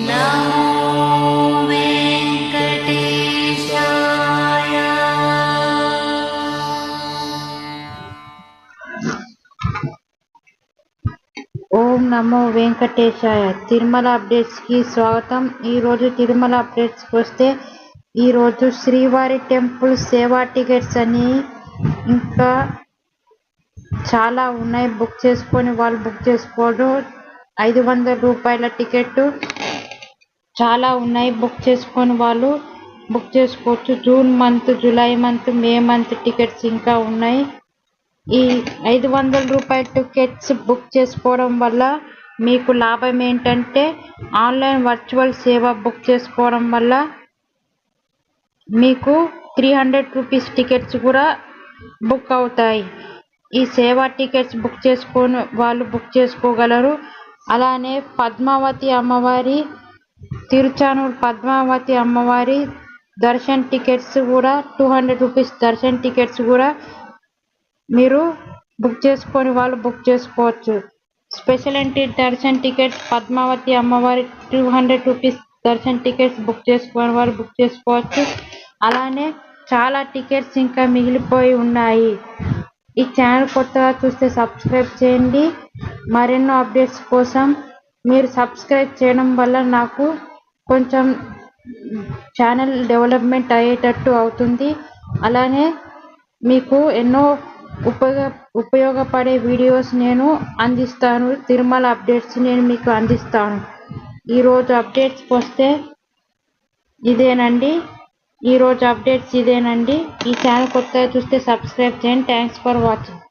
నమో వెంకటేశాయ. ఓం నమో వెంకటేశాయ. Tirumala updates కి స్వాగతం. ఈరోజు తిరుమల అప్డేట్స్కి వస్తే ఈరోజు శ్రీవారి టెంపుల్ సేవా టికెట్స్ అని ఇంకా చాలా ఉన్నాయి. బుక్ చేసుకొని వాళ్ళు బుక్ చేసుకోవడం. 500 రూపాయల టికెట్ చాలా ఉన్నాయి. బుక్ చేసుకొని వాళ్ళు బుక్ చేసుకోవచ్చు. June month, July month, May month tickets ఇంకా ఉన్నాయి. ఈ 500 రూపాయల టికెట్స్ బుక్ చేసుకోవడం వల్ల మీకు లాభం ఏంటంటే ఆన్లైన్ వర్చువల్ సేవ బుక్ చేసుకోవడం వల్ల మీకు 300 రూపీస్ టికెట్స్ కూడా బుక్ అవుతాయి. ఈ సేవా టికెట్స్ బుక్ చేసుకొని వాళ్ళు బుక్ చేసుకోగలరు. అలానే పద్మావతి అమ్మవారి తిరుచానూరు పద్మావతి అమ్మవారి దర్శన్ టికెట్స్ కూడా 200 రూపీస్ దర్శన్ టికెట్స్ కూడా మీరు బుక్ చేసుకొని వాళ్ళు బుక్ చేసుకోవచ్చు. Special entry darshan tickets Padmavati అమ్మవారి 200 రూపీస్ దర్శన్ టికెట్స్ బుక్ చేసుకొని వాళ్ళు బుక్ చేసుకోవచ్చు. అలానే చాలా టికెట్స్ ఇంకా మిగిలిపోయి ఉన్నాయి. ఈ ఛానల్ కొత్తగా చూస్తే సబ్స్క్రైబ్ చేయండి. మరెన్నో అప్డేట్స్ కోసం మీరు సబ్స్క్రైబ్ చేయడం వల్ల నాకు కొంచెం ఛానల్ డెవలప్మెంట్ అయ్యేటట్టు అవుతుంది. అలానే మీకు ఎన్నో ఉపయోగపడే వీడియోస్ నేను అందిస్తాను. తిరుమల అప్డేట్స్ నేను మీకు అందిస్తాను. ఈరోజు అప్డేట్స్కి వస్తే ఇదేనండి. ఈ ఛానల్ కొత్తగా చూస్తే సబ్స్క్రైబ్ చేయండి. Thanks for watching.